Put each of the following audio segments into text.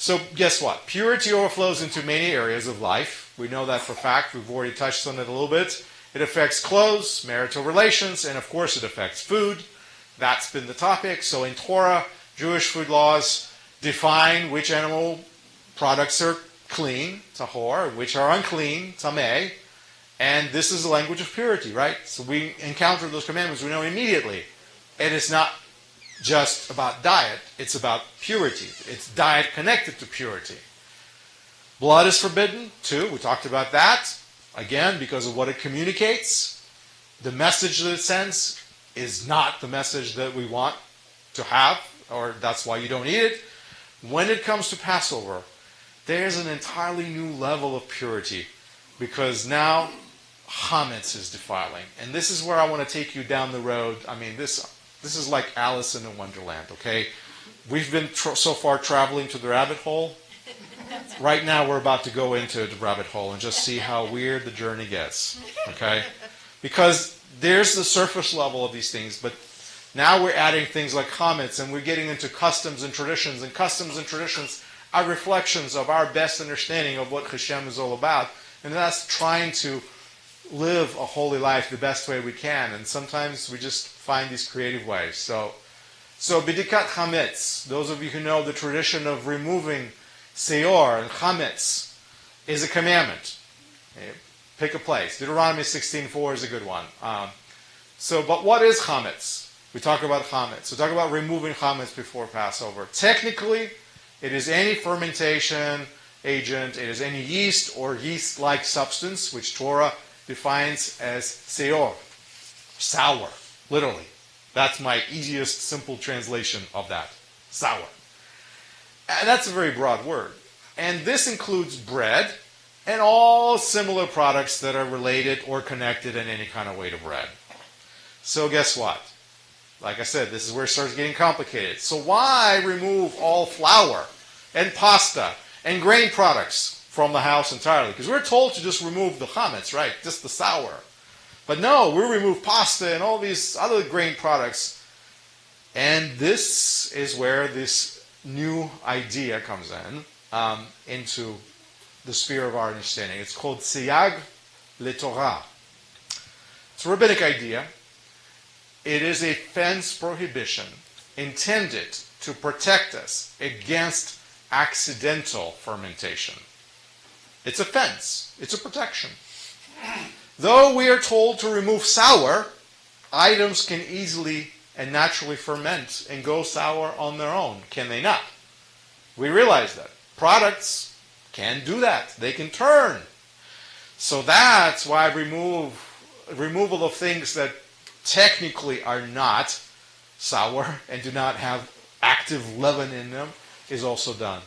So guess what? Purity overflows into many areas of life. We know that for a fact. We've already touched on it a little bit. It affects clothes, marital relations, and of course it affects food. That's been the topic. So in Torah, Jewish food laws define which animal products are clean, tahor, which are unclean, tameh. And this is the language of purity, right? So we encounter those commandments, we know immediately. And it's not just about diet, it's about purity. It's diet connected to purity. Blood is forbidden, too. We talked about that. Again, because of what it communicates. The message that it sends is not the message that we want to have, or that's why you don't eat it. When it comes to Passover, there's an entirely new level of purity, because now chametz is defiling. And this is where I want to take you down the road. I mean, this is like Alice in a Wonderland, okay? We've been so far traveling to the rabbit hole. Right now we're about to go into the rabbit hole and just see how weird the journey gets, okay? Because there's the surface level of these things, but now we're adding things like chametz, and we're getting into customs and traditions. And customs and traditions are reflections of our best understanding of what Hashem is all about. And that's trying to live a holy life the best way we can. And sometimes we just find these creative ways. So bidikat chametz, those of you who know the tradition of removing seor and chametz, is a commandment. Okay? Pick a place. Deuteronomy 16:4 is a good one. But what is chametz? We talk about chametz. We talk about removing chametz before Passover. Technically, it is any fermentation agent. It is any yeast or yeast-like substance, which Torah defines as seor, sour, literally. That's my easiest, simple translation of that, sour. And that's a very broad word. And this includes bread and all similar products that are related or connected in any kind of way to bread. So guess what? Like I said, this is where it starts getting complicated. So why remove all flour and pasta and grain products from the house entirely? Because we're told to just remove the chametz, right? Just the sour. But no, we remove pasta and all these other grain products. And this is where this new idea comes into the sphere of our understanding. It's called siyag leTorah. It's a rabbinic idea. It is a fence prohibition intended to protect us against accidental fermentation. It's a fence. It's a protection. Though we are told to remove sour, items can easily and naturally ferment and go sour on their own, can they not? We realize that. Products can do that. They can turn. So that's why removal of things that technically are not sour and do not have active leaven in them is also done.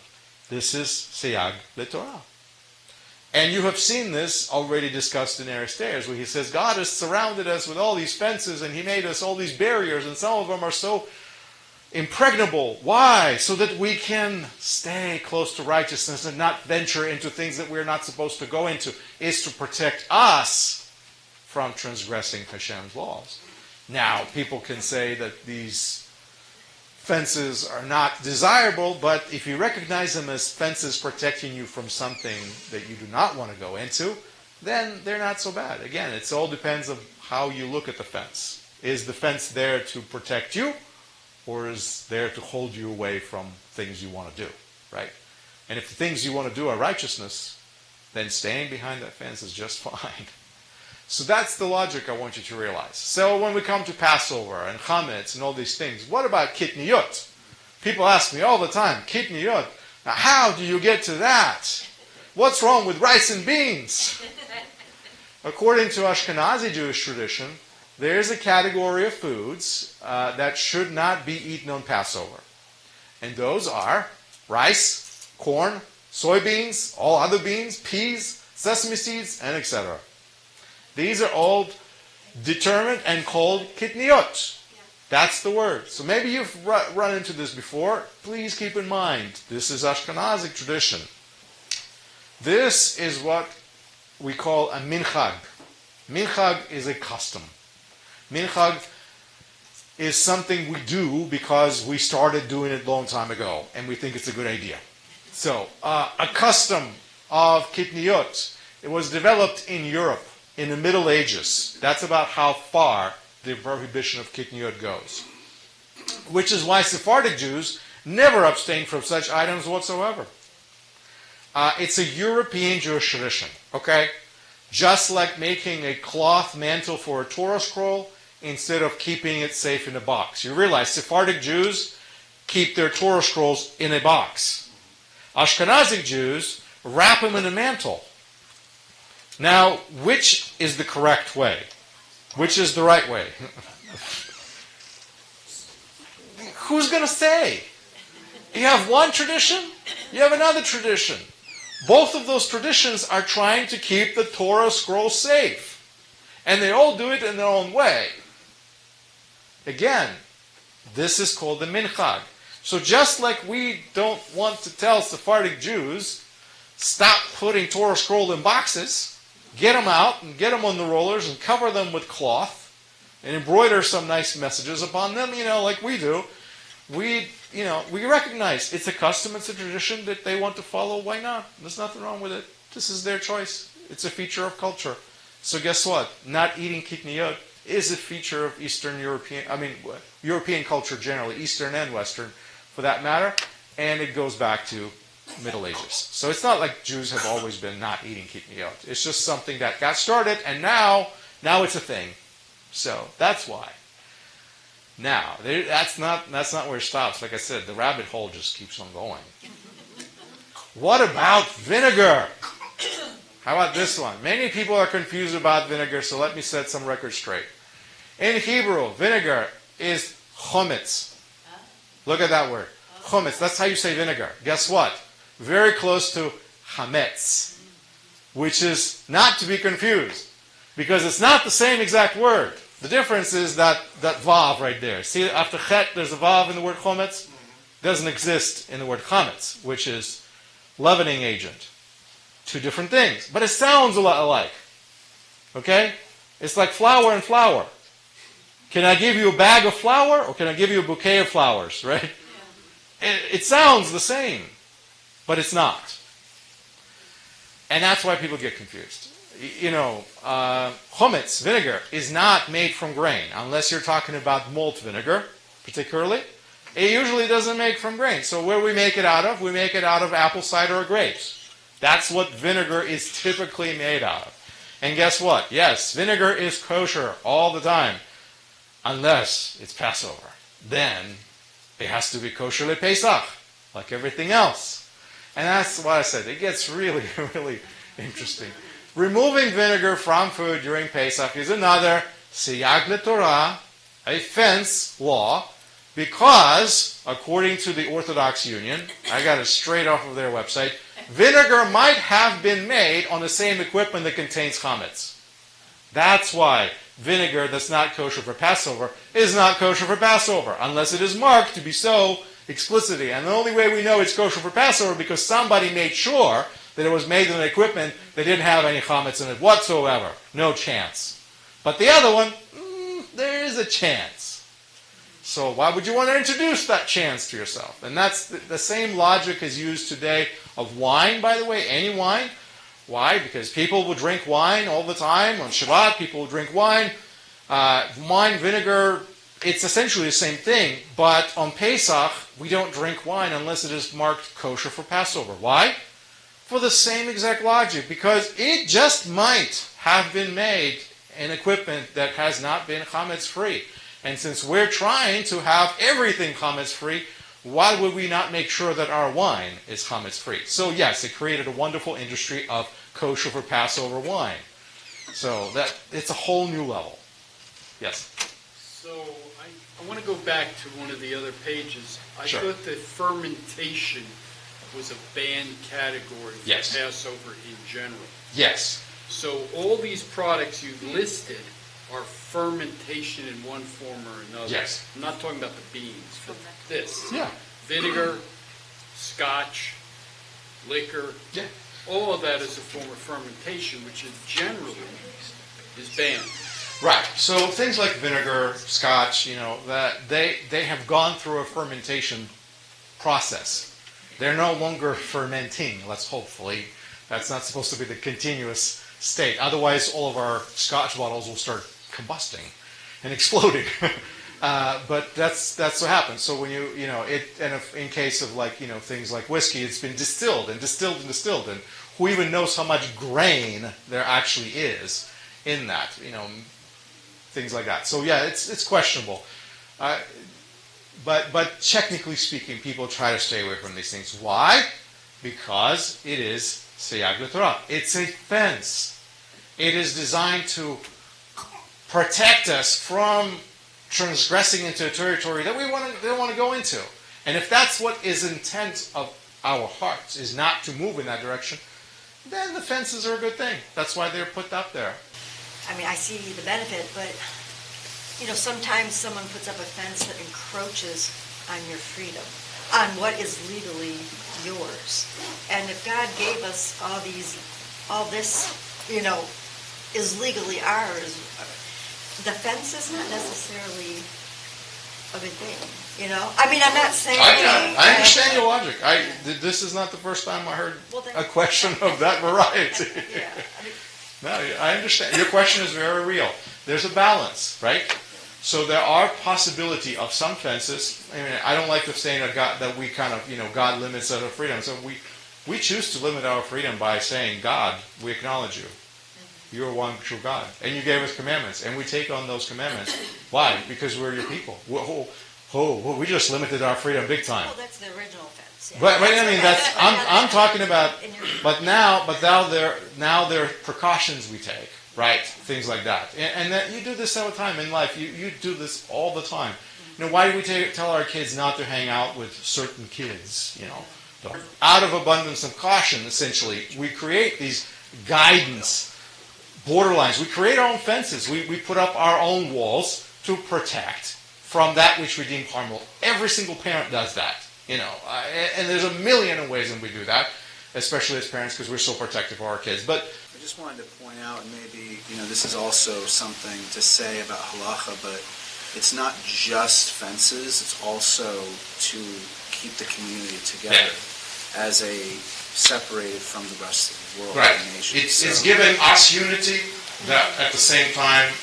This is siyag leTorah. And you have seen this already discussed in Aristeas, where he says God has surrounded us with all these fences and he made us all these barriers, and some of them are so impregnable. Why? So that we can stay close to righteousness and not venture into things that we're not supposed to go into. Is to protect us from transgressing Hashem's laws. Now, people can say that these fences are not desirable, but if you recognize them as fences protecting you from something that you do not want to go into, then they're not so bad. Again, it all depends on how you look at the fence. Is the fence there to protect you, or is there to hold you away from things you want to do, right? And if the things you want to do are righteousness, then staying behind that fence is just fine. So that's the logic I want you to realize. So when we come to Passover and chametz and all these things, what about kitniyot? People ask me all the time, kitniyot, now how do you get to that? What's wrong with rice and beans? According to Ashkenazi Jewish tradition, there is a category of foods that should not be eaten on Passover. And those are rice, corn, soybeans, all other beans, peas, sesame seeds, and etc. These are all determined and called kitniyot. That's the word. So maybe you've run into this before. Please keep in mind, this is Ashkenazic tradition. This is what we call a minchag. Minchag is a custom. Minchag is something we do because we started doing it a long time ago, and we think it's a good idea. So, a custom of kitniyot, it was developed in Europe in the Middle Ages. That's about how far the prohibition of kitniyot goes. Which is why Sephardic Jews never abstain from such items whatsoever. It's a European Jewish tradition, okay? Just like making a cloth mantle for a Torah scroll instead of keeping it safe in a box. You realize Sephardic Jews keep their Torah scrolls in a box. Ashkenazic Jews wrap them in a mantle. Now, which is the correct way? Which is the right way? Who's going to say? You have one tradition, you have another tradition. Both of those traditions are trying to keep the Torah scroll safe. And they all do it in their own way. Again, this is called the minchag. So just like we don't want to tell Sephardic Jews, stop putting Torah scroll in boxes, get them out and get them on the rollers and cover them with cloth and embroider some nice messages upon them, like we do. We recognize it's a custom, it's a tradition that they want to follow. Why not? There's nothing wrong with it. This is their choice. It's a feature of culture. So guess what? Not eating kitniyot is a feature of European culture generally, Eastern and Western for that matter, and it goes back to Middle Ages. So it's not like Jews have always been not eating kitniyot. It's just something that got started, and now it's a thing. So that's why. Now, that's not where it stops. Like I said, the rabbit hole just keeps on going. What about vinegar? How about this one? Many people are confused about vinegar, so let me set some records straight. In Hebrew, vinegar is chometz. Look at that word. Chometz. That's how you say vinegar. Guess what? Very close to chametz, which is not to be confused, because it's not the same exact word. The difference is that vav right there. See, after chet, there's a vav in the word chometz. Doesn't exist in the word chametz, which is leavening agent. Two different things. But it sounds a lot alike. Okay? It's like flour and flour. Can I give you a bag of flour, or can I give you a bouquet of flowers, right? Yeah. It sounds the same, but it's not. And that's why people get confused. Chometz, vinegar, is not made from grain, unless you're talking about malt vinegar, particularly. It usually doesn't make from grain. So where we make it out of? We make it out of apple cider or grapes. That's what vinegar is typically made out of. And guess what? Yes, vinegar is kosher all the time, unless it's Passover. Then it has to be kosher le Pesach, like everything else. And that's why I said it gets really, really interesting. Removing vinegar from food during Pesach is another siyag leTorah, a fence law, because, according to the Orthodox Union, I got it straight off of their website, vinegar might have been made on the same equipment that contains chametz. That's why vinegar that's not kosher for Passover is not kosher for Passover, unless it is marked to be so explicitly. And the only way we know it's kosher for Passover because somebody made sure that it was made in an equipment that didn't have any chametz in it whatsoever. No chance. But the other one, there is a chance. So why would you want to introduce that chance to yourself? And that's the same logic is used today of wine, by the way, any wine. Why? Because people will drink wine all the time. On Shabbat, people will drink wine. Wine, vinegar, it's essentially the same thing. But on Pesach, we don't drink wine unless it is marked kosher for Passover. Why? For the same exact logic. Because it just might have been made in equipment that has not been chametz-free. And since we're trying to have everything chametz-free, why would we not make sure that our wine is chametz-free? So yes, it created a wonderful industry of kosher for Passover wine. So that it's a whole new level. Yes? So I want to go back to one of the other pages. I thought that fermentation was a banned category for Passover in general. Yes. So all these products you've listed are fermentation in one form or another. Yes. I'm not talking about the beans, but this. Yeah. Vinegar, scotch, liquor. Yeah. All of that is a form of fermentation, which is generally is banned. Right. So things like vinegar, scotch, that they have gone through a fermentation process. They're no longer fermenting. Hopefully. That's not supposed to be the continuous state. Otherwise, all of our Scotch bottles will start combusting and exploding. But that's what happens. So when in case of things like whiskey, it's been distilled and distilled and distilled, and who even knows how much grain there actually is in that? Things like that. So yeah, it's questionable. But technically speaking, people try to stay away from these things. Why? Because it is Seyag L'Torah. It's a fence. It is designed to protect us from transgressing into a territory that we don't want to go into. And if that's what is intent of our hearts, is not to move in that direction, then the fences are a good thing. That's why they're put up there. I mean, I see the benefit, but sometimes someone puts up a fence that encroaches on your freedom, on what is legally yours. And if God gave us all this, is legally ours, the fence is not necessarily a good thing, I mean, I'm not saying... I understand your logic. This is not the first time I heard a question of that variety. Yeah. No, I understand. Your question is very real. There's a balance, right? So there are possibility of some fences. I mean, I don't like the saying that God limits our freedom. So we choose to limit our freedom by saying, God, we acknowledge you. You're one true God. And you gave us commandments. And we take on those commandments. Why? Because we're your people. We just limited our freedom big time. Well, that's the original fence. Yeah. But I mean, I'm talking about. But now there are precautions we take, right? Things like that. And that you do this all the time in life. You do this all the time. Why do we tell our kids not to hang out with certain kids? Out of abundance of caution, essentially, we create these guidance borderlines. We create our own fences. We put up our own walls to protect from that which we deem harmful. Every single parent does that, and there's a million of ways in we do that, especially as parents because we're so protective of our kids. But I just wanted to point out, and maybe this is also something to say about halacha, but it's not just fences; it's also to keep the community together as a separated from the rest of the world. Right. The nation. It's giving us unity that at the same time,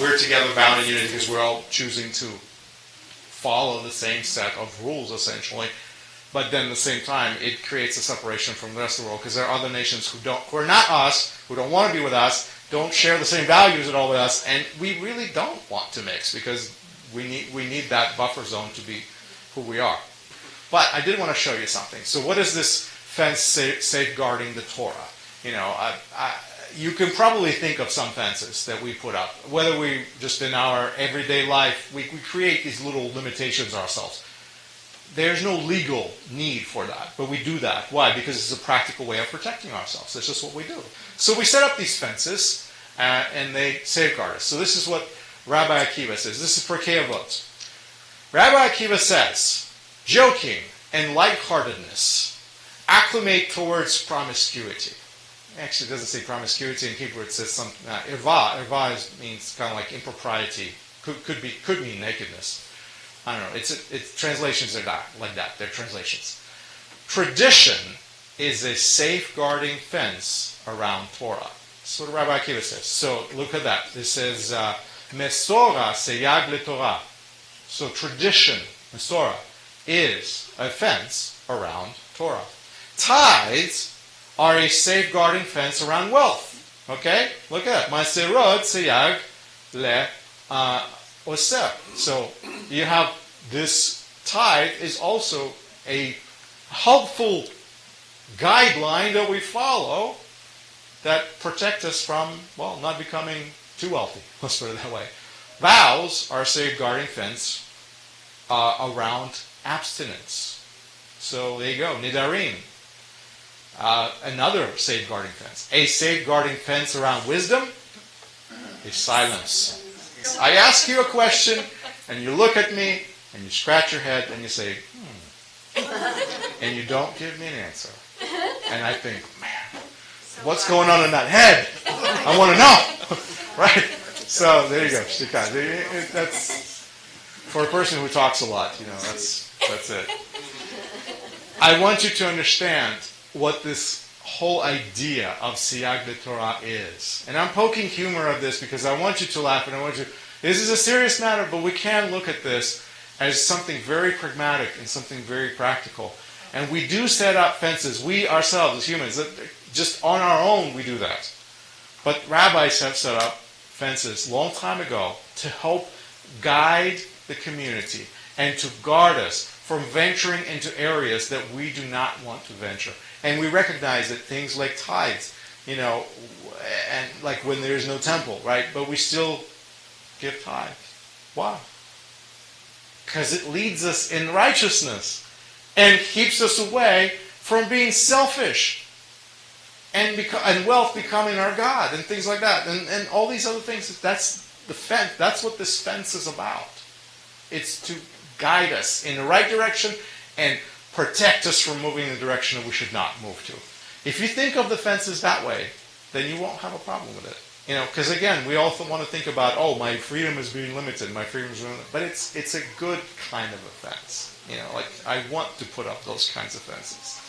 we're together bound in unity because we're all choosing to follow the same set of rules, essentially. But then at the same time, it creates a separation from the rest of the world because there are other nations who are not us, who don't want to be with us, don't share the same values at all with us, and we really don't want to mix because we need that buffer zone to be who we are. But I did want to show you something. So what is this fence safeguarding the Torah? You can probably think of some fences that we put up. Whether we just in our everyday life, we create these little limitations ourselves. There's no legal need for that, but we do that. Why? Because it's a practical way of protecting ourselves. That's just what we do. So we set up these fences, and they safeguard us. So this is what Rabbi Akiva says. This is Pirkei Avot. Rabbi Akiva says, joking and lightheartedness acclimate towards promiscuity. Actually, it doesn't say promiscuity in Hebrew. It says some irva. Irva means kind of like impropriety. Could mean nakedness. I don't know. It's translations are like that. They're translations. Tradition is a safeguarding fence around Torah. That's what Rabbi Akiva says. So look at that. It says Mesora Seyag L'Torah. So tradition, Mesora, is a fence around Torah. Tithes are a safeguarding fence around wealth. Okay? Look at that. Maserot Seyag L'Oser. So you have this tithe is also a helpful guideline that we follow that protect us from, not becoming too wealthy. Let's put it that way. Vows are a safeguarding fence around abstinence. So there you go. Nidarim. Another safeguarding fence. A safeguarding fence around wisdom is silence. I ask you a question, and you look at me, and you scratch your head, and you say, and you don't give me an answer. And I think, man, what's going on in that head? I want to know. Right? So there you go. That's for a person who talks a lot. That's it. I want you to understand what this whole idea of siyag de Torah is. And I'm poking humor at this because I want you to laugh and I want you... This is a serious matter, but we can look at this as something very pragmatic and something very practical. And we do set up fences. We ourselves, as humans, just on our own, we do that. But rabbis have set up fences a long time ago to help guide the community and to guard us from venturing into areas that we do not want to venture. And we recognize that things like tithes, and like when there is no temple, right? But we still give tithes. Why? Because it leads us in righteousness and keeps us away from being selfish and wealth becoming our God and things like that. And all these other things, that's the fence. That's what this fence is about. It's to guide us in the right direction and protect us from moving in the direction that we should not move to. If you think of the fences that way, then you won't have a problem with it. Because again, we also want to think about, my freedom is being limited, my freedom is being limited. But it's a good kind of a fence. Like I want to put up those kinds of fences.